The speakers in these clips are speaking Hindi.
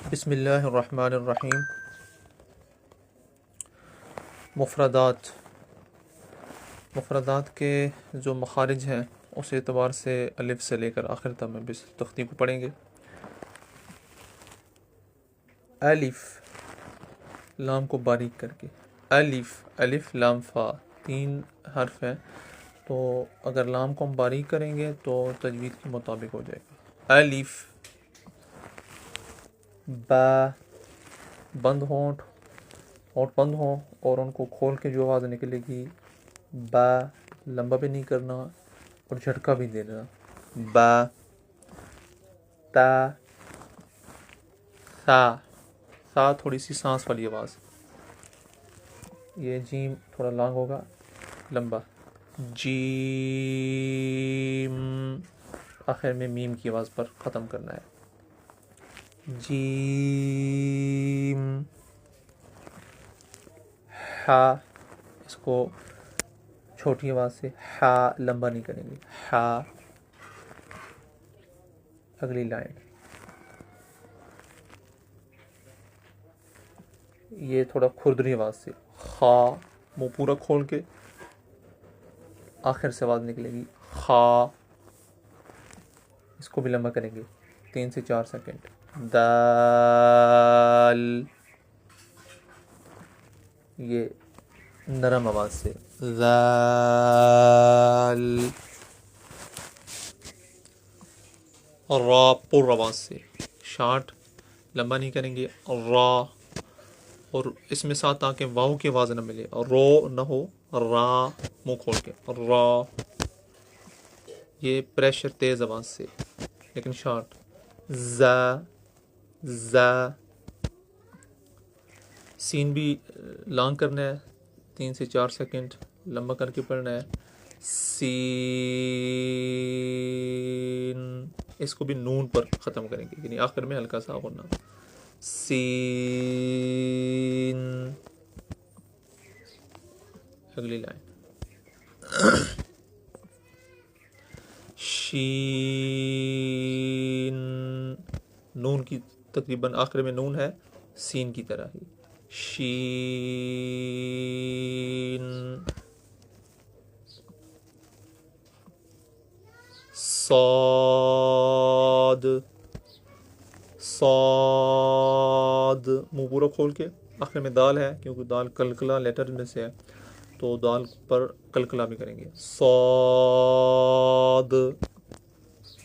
बिस्मिल्लाहिर्रहमानिर्रहीम। मुफ़रदात मुफ़रदात के जो मखारिज हैं उस एतबार से अलिफ से लेकर आखिर तक में इस तख्ती को पढ़ेंगे। अलिफ, लाम को बारीक करके, अलिफ अलिफ लाम फ़ा 3 हर्फ हैं, तो अगर लाम को हम बारीक करेंगे तो तजवीद के मुताबिक हो जाएगा। अलिफ, बा, बंद होंठ बंद हों और उनको खोल के जो आवाज़ निकलेगी, बा, लंबा भी नहीं करना और झटका भी देना। बा, ता, सा, सा थोड़ी सी सांस वाली आवाज़। ये जीम थोड़ा लॉन्ग होगा, लंबा। जीम, आखिर में मीम की आवाज़ पर ख़त्म करना है। जीम, हा, इसको छोटी आवाज़ से हा, लंबा नहीं करेंगे। हा, अगली लाइन, ये थोड़ा खुरदरी आवाज़ से, खा, मुँह पूरा खोल के आखिर से आवाज़ निकलेगी, खा, इसको भी लंबा करेंगे 3 से 4 सेकंड। दाल, ये नरम आवाज़ से, दाल। रा, पुर आवाज़ से, शार्ट लंबा नहीं करेंगे, रा, और इसमें साथ आके वाव की आवाज़ न मिले, रो न हो, रा, मुंह खोल के, रा। ये प्रेशर तेज़ आवाज़ से लेकिन शार्ट। जा, जा, सीन भी लॉन्ग करना है 3 से 4 सेकंड लंबा करके पढ़ना है। सीन, इसको भी नून पर ख़त्म करेंगे, यानी आखिर में हल्का सा होना। सीन, अगली लाइन, शीन, नून की तकरीबन आखिर में नून है, सीन की तरह ही। शीन, सौद, सौद, मुंह पूरा खोल के, आखिर में दाल है क्योंकि दाल कलकला लेटर में से है तो दाल पर कलकला भी करेंगे। सौद,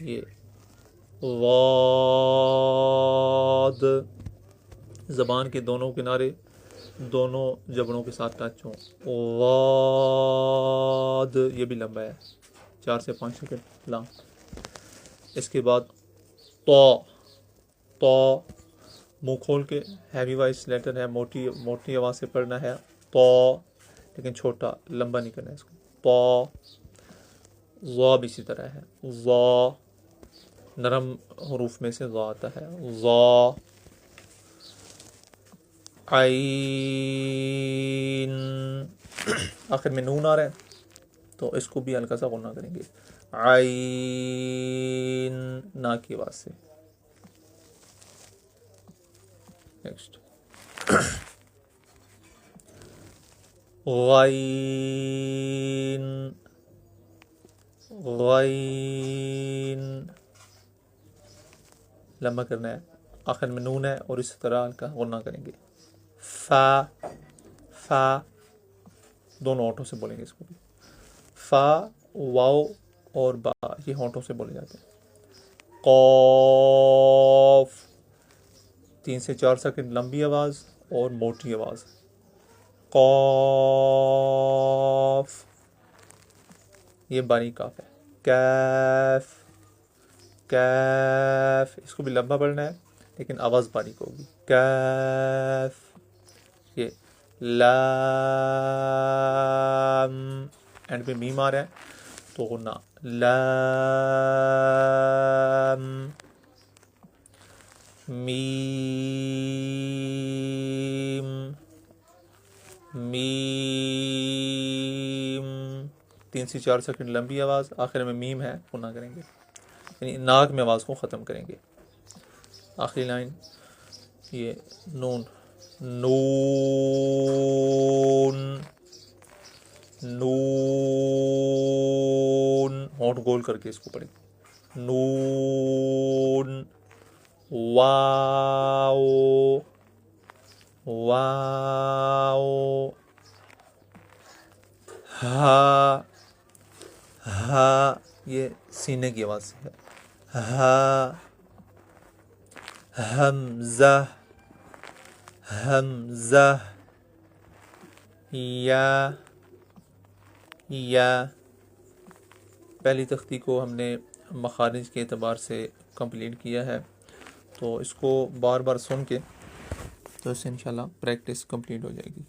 ये वाद, ज़बान के दोनों किनारे दोनों जबड़ों के साथ टच हों, वाद, ये भी लंबा है 4 से 5 सेकंड लॉन्ग। इसके बाद तो, तो, मुंह खोल के, हैवी वॉइस लेटर है, मोटी मोटी आवाज़ से पढ़ना है, तो, लेकिन छोटा लंबा नहीं करना है इसको। तो, ज़ा भी इसी तरह है, ज़ा, नरम हरूफ में से ज़ा आता है, ज़ा। आइन, आखिर में नून आ रहा है तो इसको भी हल्का सा गुन्ना करेंगे, आइन, ना की आवाज़ से। नेक्स्ट, गाइन, गाइन, लंबा करना है, आखिर में नून है और इस तरह हल्का गुन्ना करेंगे। फा, फा, दोनों होठों से बोलेंगे इसको भी। फा, वाओ और बा, ये होठों से बोले जाते हैं। कौफ, 3 से 4 सेकंड लंबी आवाज़ और मोटी आवाज़। कौफ, ये बारीक काफ है। कैफ, कैफ, इसको भी लंबा पढ़ना है लेकिन आवाज़ बारीक होगी। कैफ, ये लाम, एंड पे मीम आ रहा है तो गुन्ना, लाम। मीम, मीम, 3 से 4 सेकंड लंबी आवाज़, आखिर में मीम है, गुन्ना करेंगे, यानी नाक में आवाज़ को ख़त्म करेंगे। आखिरी लाइन, ये नून, नून, नून, होंठ गोल करके इसको पढ़ें, नून, वाओ, वाओ, हा, हा, ये सीने की आवाज़ है, हा, हमजा, हमजा, या, पहली तख्ती को हमने मखारिज के एतबार से कंप्लीट किया है, तो इसको बार बार सुन के तो इससे इंशाल्लाह प्रैक्टिस कंप्लीट हो जाएगी।